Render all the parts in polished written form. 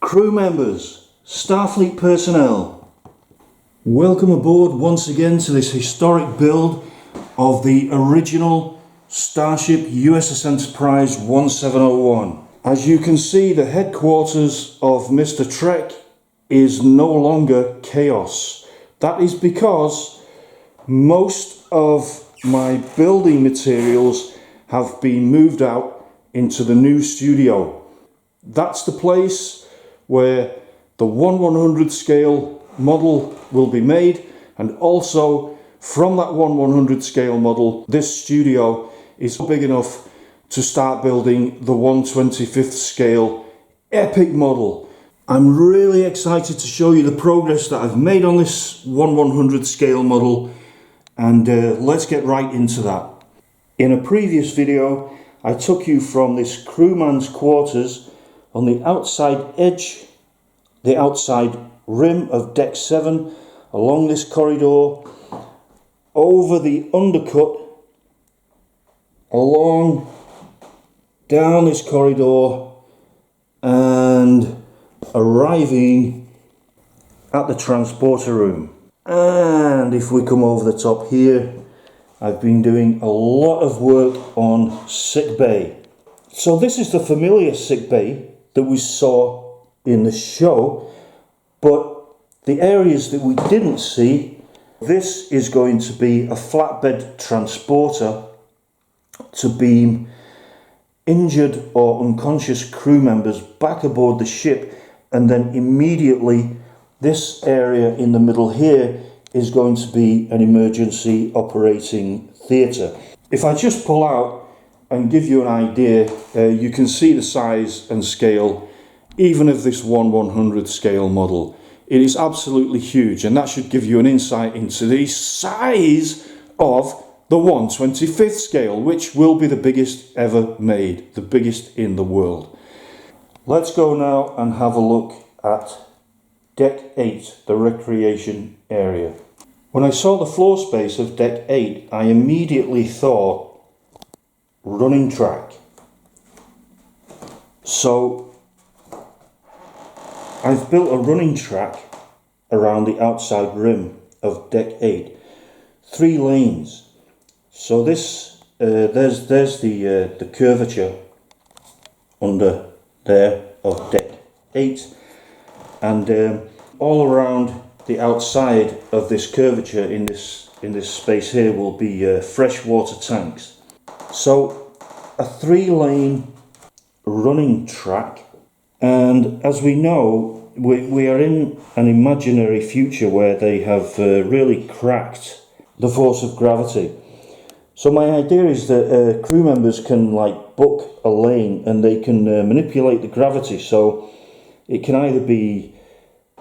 Crew members, Starfleet personnel, welcome aboard once again to this historic build of the original Starship USS Enterprise 1701. As you can see, the headquarters of MrTrek is no longer chaos. That is because most of my building materials have been moved out into the new studio. That's the place where the 1/100 scale model will be made, and also from that 1/100 scale model, this studio is big enough to start building the 1/25th scale epic model. I'm really excited to show you the progress that I've made on this 1/100 scale model, and let's get right into that. In a previous video, I took you from this crewman's quarters on the outside edge, the outside rim of deck 7, along this corridor, over the undercut, along down this corridor, and arriving at the transporter room. And if we come over the top here, I've been doing a lot of work on sick bay. So this is the familiar sick bay that we saw in the show, but the areas that we didn't see, this is going to be a flatbed transporter to beam injured or unconscious crew members back aboard the ship, and then immediately this area in the middle here is going to be an emergency operating theatre. If I just pull out and give you an idea, you can see the size and scale even of this 1/100 scale model. It is absolutely huge, and that should give you an insight into the size of the 1/25th scale, which will be the biggest ever made, the biggest in the world. Let's go now and have a look at Deck 8, the recreation area. When I saw the floor space of Deck 8, I immediately thought running track. So I've built a running track around the outside rim of Deck 8, 3 lanes. So this there's the curvature under there of Deck 8, and all around the outside of this curvature in this space here will be freshwater tanks. So a 3-lane running track, and as we know, we are in an imaginary future where they have really cracked the force of gravity. So my idea is that crew members can book a lane, and they can manipulate the gravity, so it can either be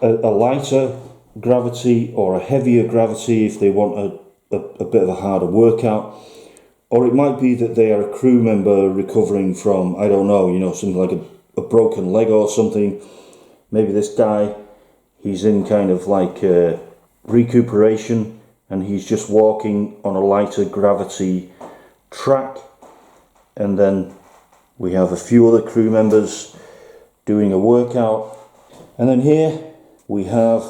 a lighter gravity or a heavier gravity if they want a bit of a harder workout, or it might be that they are a crew member recovering from, I don't know, something like a broken leg or something. Maybe this guy, he's in kind of recuperation, and he's just walking on a lighter gravity track. And then we have a few other crew members doing a workout. And then here we have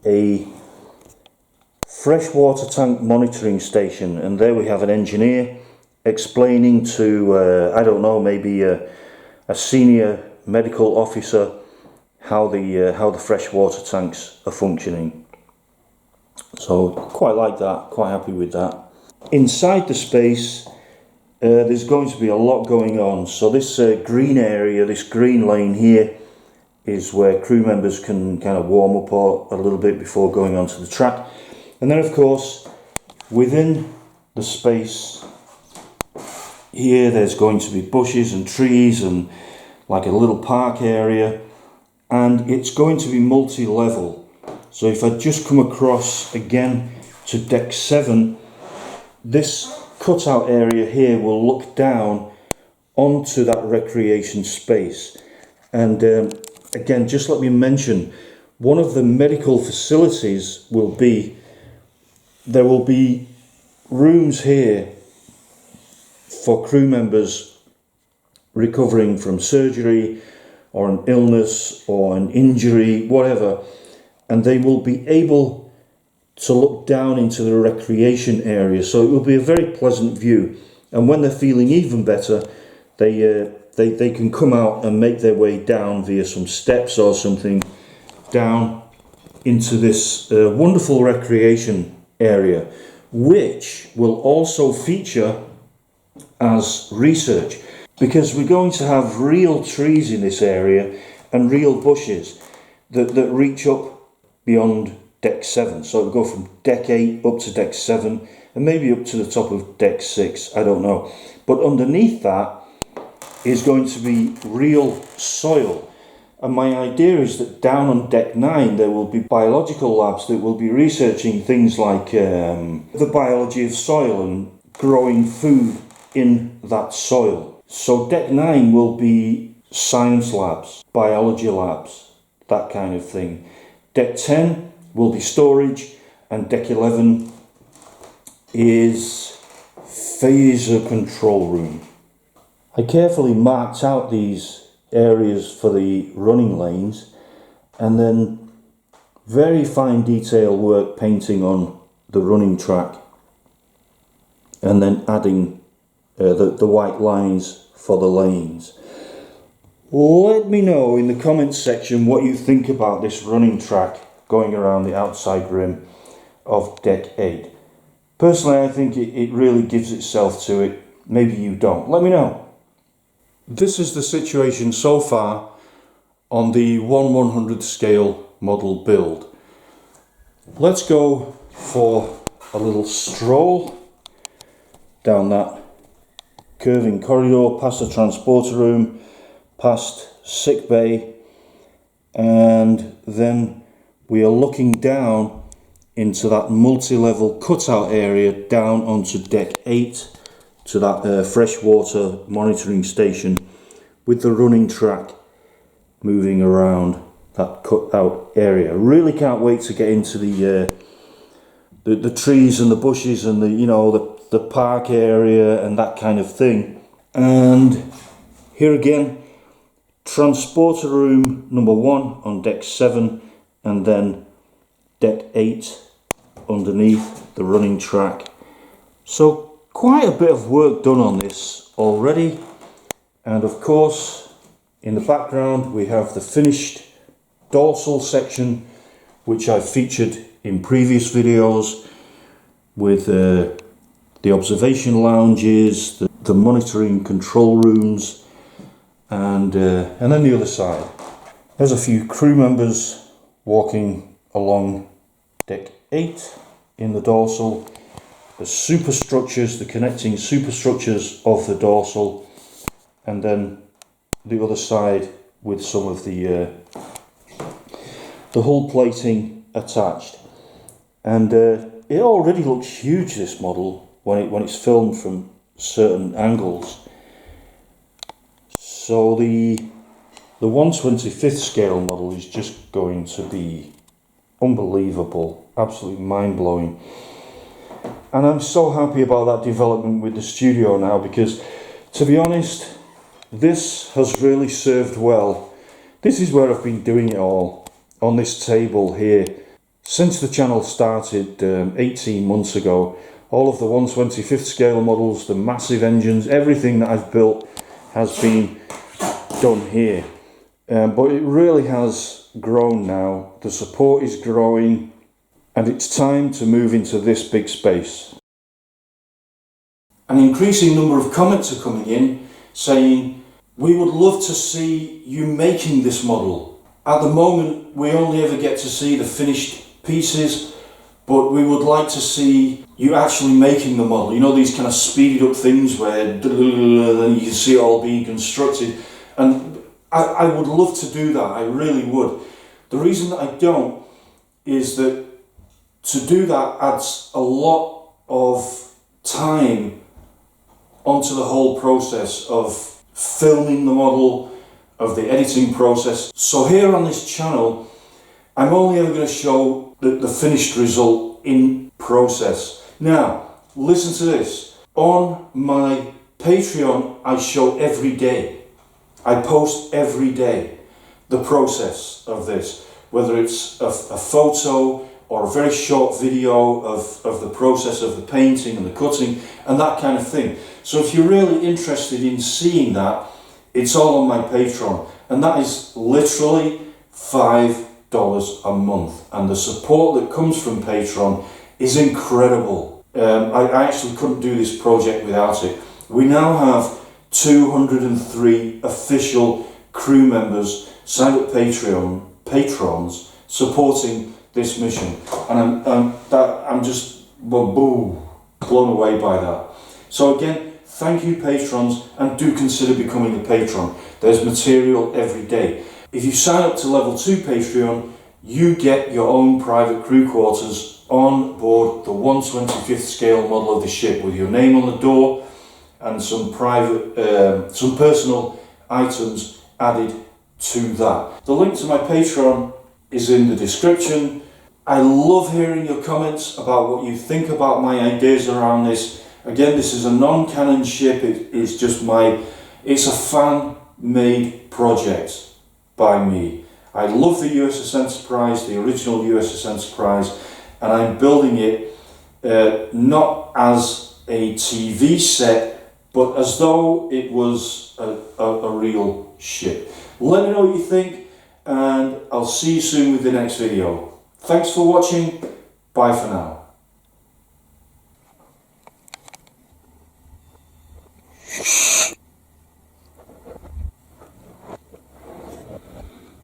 a freshwater tank monitoring station, and there we have an engineer explaining to, I don't know, maybe a senior medical officer how the freshwater tanks are functioning. So quite like that, quite happy with that. Inside the space, there's going to be a lot going on. So this green area, this green lane here, is where crew members can kind of warm up a little bit before going onto the track. And then of course, within the space here, there's going to be bushes and trees and like a little park area, and it's going to be multi-level. So if I just come across again to Deck 7, this cutout area here will look down onto that recreation space. And again, just let me mention, one of the medical facilities will be, there will be rooms here for crew members recovering from surgery or an illness or an injury, whatever, and they will be able to look down into the recreation area. So it will be a very pleasant view. And when they're feeling even better, they can come out and make their way down via some steps or something down into this wonderful recreation area, which will also feature as research, because we're going to have real trees in this area and real bushes that reach up beyond deck 7. So it'll go from deck 8 up to deck 7 and maybe up to the top of deck 6, I don't know. But underneath that is going to be real soil. And my idea is that down on deck 9 there will be biological labs that will be researching things like the biology of soil and growing food in that soil. So deck 9 will be science labs, biology labs, that kind of thing. Deck 10 will be storage, and deck 11 is phaser control room. I carefully marked out these areas for the running lanes, and then very fine detail work painting on the running track, and then adding the white lines for the lanes. Let me know in the comments section what you think about this running track going around the outside rim of deck 8. Personally, I think it really gives itself to it. Maybe you don't. Let me know. This is the situation so far on the 1/100 scale model build. Let's go for a little stroll down that curving corridor, past the transporter room, past sick bay, and then we are looking down into that multi-level cutout area down onto deck 8 to that freshwater monitoring station with the running track moving around that cutout area. Really can't wait to get into the trees and the bushes and the park area and that kind of thing. And here again, transporter room number 1 on deck 7, and then deck 8 underneath the running track. So quite a bit of work done on this already. And of course, in the background we have the finished dorsal section, which I've featured in previous videos, with the observation lounges, the monitoring control rooms, and then the other side. There's a few crew members walking along deck 8 in the dorsal. The superstructures, the connecting superstructures of the dorsal, and then the other side with some of the hull plating attached. And it already looks huge, this model, when it's filmed from certain angles. So the 1/25th scale model is just going to be unbelievable, absolutely mind-blowing. And I'm so happy about that development with the studio now, because to be honest, this has really served well. This is where I've been doing it all, on this table here, since the channel started 18 months ago. All of the 1/25th scale models, the massive engines, everything that I've built has been done here. But it really has grown now. The support is growing, and it's time to move into this big space. An increasing number of comments are coming in saying, we would love to see you making this model. At the moment, we only ever get to see the finished pieces, but we would like to see you actually making the model. You know, these kind of speeded up things where you can see it all being constructed. And I would love to do that, I really would. The reason that I don't is that to do that adds a lot of time onto the whole process of filming the model, of the editing process. So here on this channel, I'm only ever going to show the finished result in process. Now, listen to this. On my Patreon, I show every day. I post every day. the process of this, whether it's a photo or a very short video of the process of the painting and the cutting and that kind of thing. So if you're really interested in seeing that, it's all on my Patreon, and that is literally $5 a month, and the support that comes from Patreon is incredible. I actually couldn't do this project without it. We now have 203 official crew members signed up patrons supporting this mission, and I'm just blown away by that. So again, thank you patrons, and do consider becoming a patron. There's material every day. If you sign up to level 2 Patreon, you get your own private crew quarters on board the 1/25th scale model of the ship, with your name on the door and some personal items added to that. The link to my Patreon is in the description. I love hearing your comments about what you think about my ideas around this. Again, this is a non-canon ship. It's a fan-made project by me. I love the USS Enterprise, the original USS Enterprise, and I'm building it not as a TV set, but as though it was a real ship. Let me know what you think, and I'll see you soon with the next video. Thanks for watching. Bye for now.